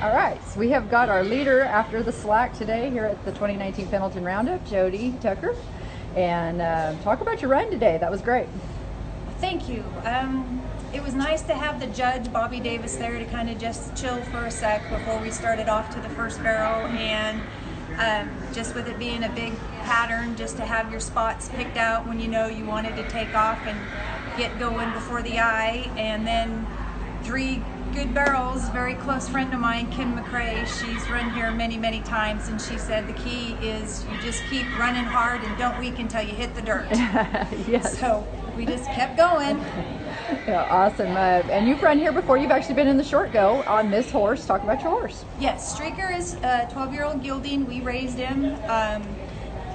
All right, so we have got our leader after the slack today here at the 2019 Penilton Roundup, Jody Tucker. And talk about your run today. That was great. Thank you. It was nice to have the judge, Bobby Davis, there to kind of just chill for a sec before we started off to the first barrel. And just with it being a big pattern, just to have your spots picked out when you know you wanted to take off and get going before the eye. And then 3 good barrels, very close friend of mine, Kim McCrae, she's run here many, many times, and she said the key is you just keep running hard and don't weaken until you hit the dirt. Yes. So we just kept going. Yeah, awesome. And you've run here before. You've actually been in the short go on this horse. Talk about your horse. Yes, Streaker is a 12-year-old gelding. We raised him.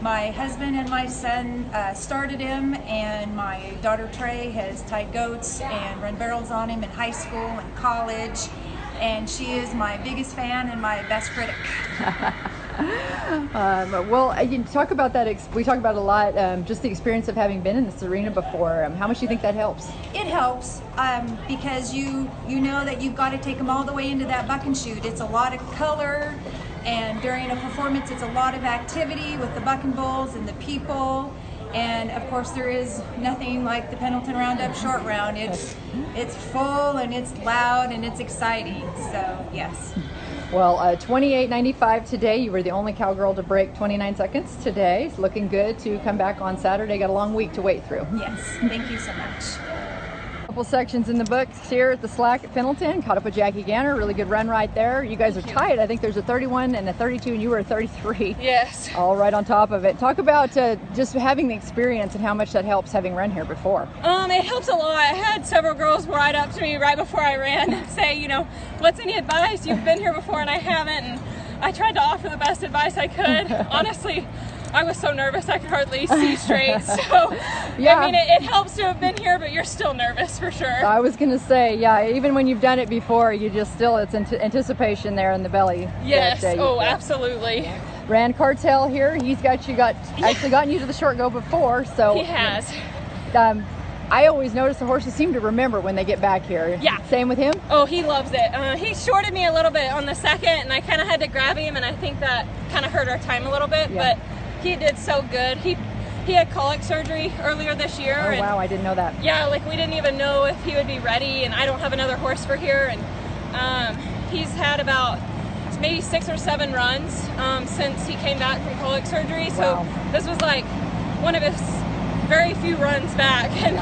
My husband and my son started him, and my daughter Trey has tied goats and run barrels on him in high school and college, and she is my biggest fan and my best critic. Well, you talk about that. We talk about a lot. Just the experience of having been in this arena before. How much do you think that helps? It helps because you know that you've got to take them all the way into that buck and shoot. It's a lot of color. And during a performance, it's a lot of activity with the bucking bulls and the people. And of course, there is nothing like the Pendleton Roundup short round. It's full and it's loud and it's exciting. So yes. Well, 28.95 today. You were the only cowgirl to break 29 seconds today. It's looking good to come back on Saturday. Got a long week to wait through. Yes. Thank you so much. Couple sections in the books here at the slack at Pendleton. Caught up with Jackie Gander. Really good run right there. You guys are tied. I think there's a 31 and a 32, and you were a 33. Yes. All right on top of it. Talk about just having the experience and how much that helps having run here before. It helps a lot. I had several girls ride up to me right before I ran and say, you know, what's any advice? You've been here before and I haven't. And I tried to offer the best advice I could. Honestly, I was so nervous I could hardly see straight. So, yeah. I mean, it helps to have been here, but you're still nervous for sure. I was going to say, yeah, even when you've done it before, you just still, it's anticipation there in the belly. Yes, absolutely. Rand Cartel here, he's actually gotten you to the short go before. So he has. I always notice the horses seem to remember when they get back here. Yeah. Same with him? Oh, he loves it. He shorted me a little bit on the second, and I kind of had to grab him, and I think that kind of hurt our time a little bit, but he did so good. He had colic surgery earlier this year. Oh, wow, I didn't know that. Yeah, like we didn't even know if he would be ready, and I don't have another horse for here, and he's had about maybe 6 or 7 runs since he came back from colic surgery, so this was like one of his very few runs back, and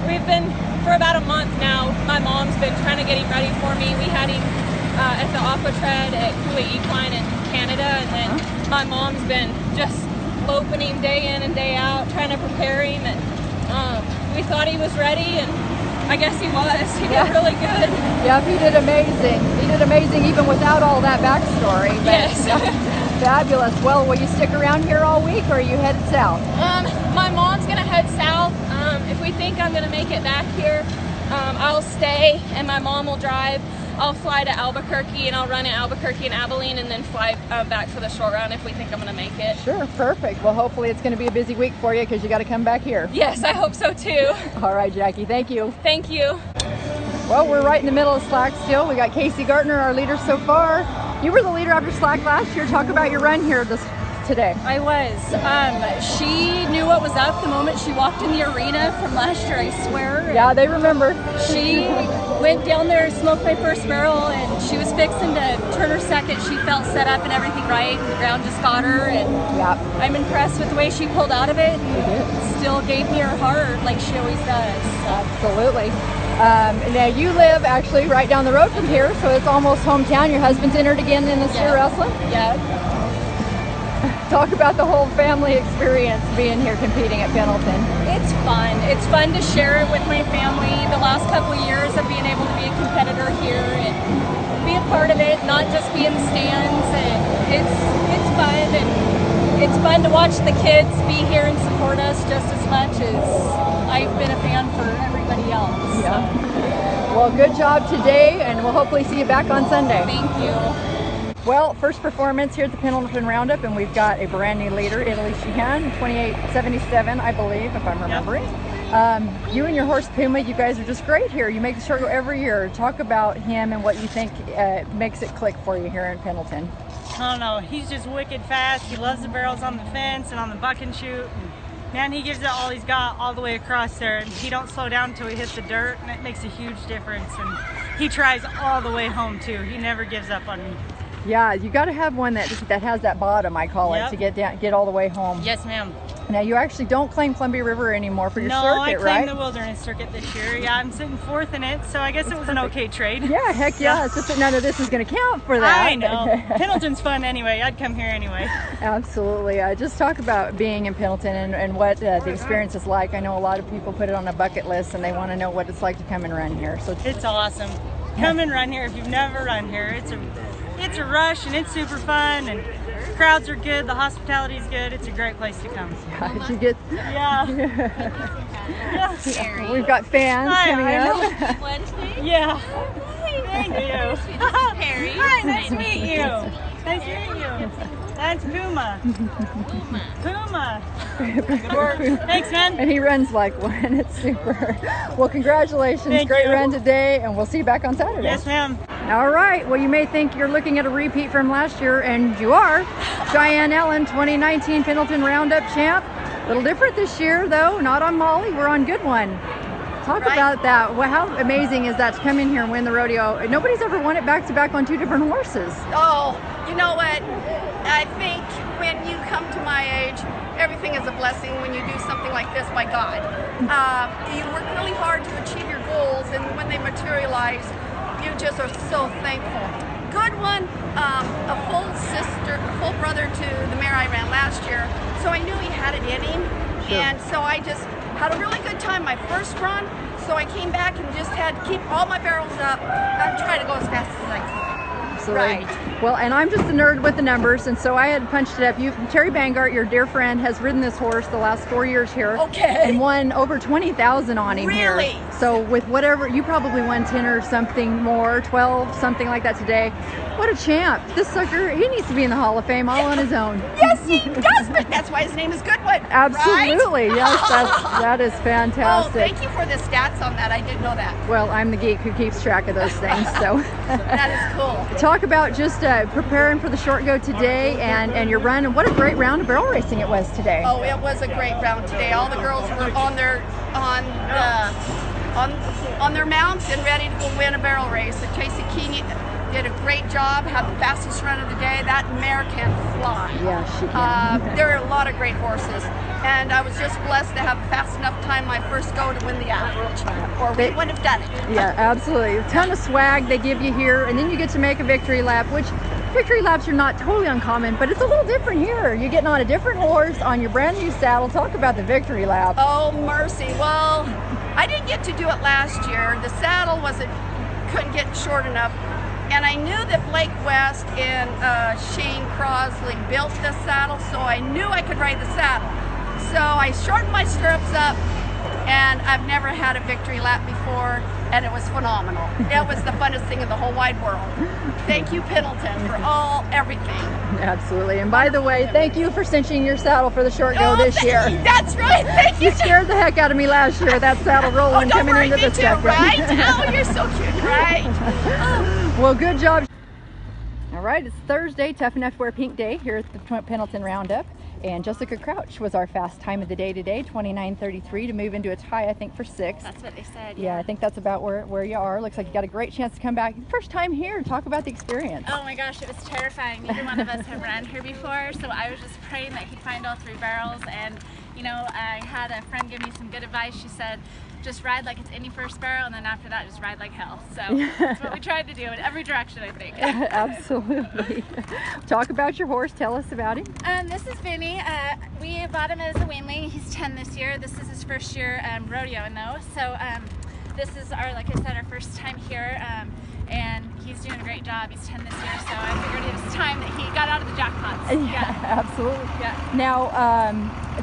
we've been for about a month now. My mom's been trying to get him ready for me. We had him at the Aqua Tread at Cooley Equine in Canada, and then my mom's been just loping him day in and day out, trying to prepare him, and we thought he was ready, and I guess he was. He did really good. Yeah, he did amazing. He did amazing even without all that backstory. But fabulous. Well, will you stick around here all week, or are you headed south? My mom's gonna head south. If we think I'm gonna make it back here, I'll stay and my mom will drive. I'll fly to Albuquerque and I'll run at Albuquerque and Abilene, and then fly back for the short round if we think I'm gonna make it. Sure, perfect. Well, hopefully it's gonna be a busy week for you because you got to come back here. Yes, I hope so too. All right, Jackie, thank you. Thank you. Well, we're right in the middle of slack still. We got Casey Gardner, our leader so far. You were the leader after slack last year. Talk about your run here today. I was. She knew what was up the moment she walked in the arena from last year, I swear. Yeah, they remember. She went down there, smoked my first barrel, and she was fixing to turn her second. She felt set up and everything right, and the ground just got her, and I'm impressed with the way she pulled out of it, and still gave me her heart like she always does. Absolutely. Now you live actually right down the road from here, so it's almost hometown. Your husband's entered again in the steer wrestling? Yeah. Talk about the whole family experience being here competing at Pendleton. It's fun. It's fun to share it with my family. The last couple of years of being able to be a competitor here and be a part of it, not just be in the stands. And it's fun, and it's fun to watch the kids be here and support us just as much as I've been a fan for everybody else. Yeah. Well, good job today, and we'll hopefully see you back on Sunday. Thank you. Well, first performance here at the Pendleton Roundup, and we've got a brand new leader, Italy Sheehan, 28.77, I believe, if I'm remembering. You and your horse Puma, you guys are just great here. You make the short go every year. Talk about him and what you think makes it click for you here in Pendleton. I don't know, he's just wicked fast. He loves the barrels on the fence and on the buck and shoot. Man, he gives it all he's got all the way across there, and he don't slow down until he hits the dirt, and it makes a huge difference. And he tries all the way home too. He never gives up on me. Yeah, you got to have one that has that bottom, I call it, to get all the way home. Yes, ma'am. Now, you actually don't claim Columbia River anymore for your circuit, right? No, I right? claimed the Wilderness Circuit this year. Yeah, I'm sitting 4th in it, so I guess it was an okay trade. Yeah, heck yeah. It's just that none of this is going to count for that. I know. Pendleton's fun anyway. I'd come here anyway. Absolutely. Just talk about being in Pendleton and what the experience is like. I know a lot of people put it on a bucket list and they want to know what it's like to come and run here. So it's awesome. Come and run here if you've never run here. It's a rush and it's super fun, and crowds are good, the hospitality is good. It's a great place to come. Yeah, you get, yeah. We've got fans coming up. Wednesday? Yeah. Thank you. Harry. Hi, nice to meet you. Nice to meet you. That's Puma. Puma. Good work. Thanks, man. And he runs like one. It's super. Well, congratulations. Great run today, and we'll see you back on Saturday. Yes, ma'am. All right. Well, you may think you're looking at a repeat from last year, and you are. Cheyenne Ellen, 2019 Penilton Roundup champ. A little different this year, though. Not on Molly. We're on Goodwin. Talk about that. Well, how amazing is that to come in here and win the rodeo? Nobody's ever won it back-to-back on 2 different horses. Oh, you know what? I think when you come to my age, everything is a blessing when you do something like this by God. You work really hard to achieve your goals, and when they materialize, you just are so thankful. Goodwin, a full brother to the mare I ran last year, so I knew he had it in him, and so I just had a really good time my first run, so I came back and just had to keep all my barrels up and try to go as fast as I could. Right. Well, and I'm just a nerd with the numbers, and so I had punched it up. Terry Bangart, your dear friend, has ridden this horse the last 4 years here. Okay. And won over 20,000 on him here. Really? So with whatever, you probably won 10 or something more, 12, something like that today. What a champ. This sucker, he needs to be in the Hall of Fame all on his own. Yes, he does, but that's why his name is Goodwin. Absolutely. Right? Yes, that is fantastic. Oh, thank you for the stats on that. I didn't know that. Well, I'm the geek who keeps track of those things, so. That is cool. Talk about just preparing for the short go today and your run, and what a great round of barrel racing it was today. Oh, it was a great round today. All the girls were on their mounts and ready to go win a barrel race. And Tracy Keeney did a great job, had the fastest run of the day. That mare can fly. Yeah, she can. There are a lot of great horses, and I was just blessed to have fast enough time my first go to win the average, or we wouldn't have done it. Yeah, absolutely. A ton of swag they give you here, and then you get to make a victory lap, which victory laps are not totally uncommon, but it's a little different here. You're getting on a different horse on your brand new saddle. Talk about the victory lap. Oh, mercy. Well, I didn't get to do it last year. The saddle couldn't get short enough. And I knew that Blake West and Shane Crosley built this saddle, so I knew I could ride the saddle. So I shortened my stirrups up, and I've never had a victory lap before, and it was phenomenal. It was the funnest thing in the whole wide world. Thank you, Pendleton, for everything. Absolutely. And by the way, thank you for cinching your saddle for the short go this year. That's right. Thank you. You scared the heck out of me last year, that saddle rolling coming into the second. Right? Oh, you're so cute, right? Well, good job. All right, it's Thursday, Tough Enough to Wear Pink Day here at the Penilton Roundup. And Jessica Crouch was our fast time of the day today, 29:33, to move into a tie, I think, for 6th. That's what they said. Yeah, I think that's about where you are. Looks like you got a great chance to come back. First time here. Talk about the experience. Oh my gosh, it was terrifying. Neither one of us have ran here before, so I was just praying that he'd find all 3 barrels. And you know, I had a friend give me some good advice. She said, just ride like it's any first barrel, and then after that, just ride like hell. So that's what we tried to do in every direction, I think. Absolutely. Talk about your horse. Tell us about him. This is Vinny. We bought him as a weanling. He's 10 this year. This is his first year rodeoing though. So this is like I said, our first time here. And he's doing a great job. He's 10 this year, so I figured it was time that he got out of the jackpots. Yeah, absolutely. Yeah. Now,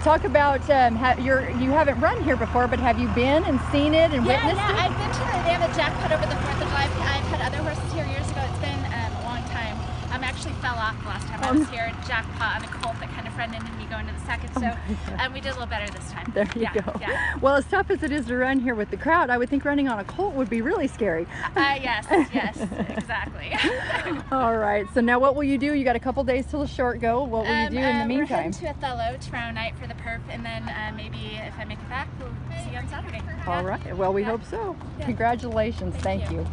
talk about you haven't run here before, but have you been and seen it and witnessed it? I've been to they have a jackpot over the 4th of July. I've had other horses here years ago. It's been a long time. I actually fell off the last time I was here. Jackpot on a colt that kind of a friend ended me going to the second, so we did a little better this time. There you go. Yeah. Well, as tough as it is to run here with the crowd, I would think running on a colt would be really scary. Yes, exactly. All right, so now what will you do? You got a couple days till the short go. What will you do in the meantime? We're heading to Othello tomorrow night for the perf, and then maybe if I make it back, we'll see you on Saturday. All right, well, we hope so. Yeah. Congratulations. Thank you.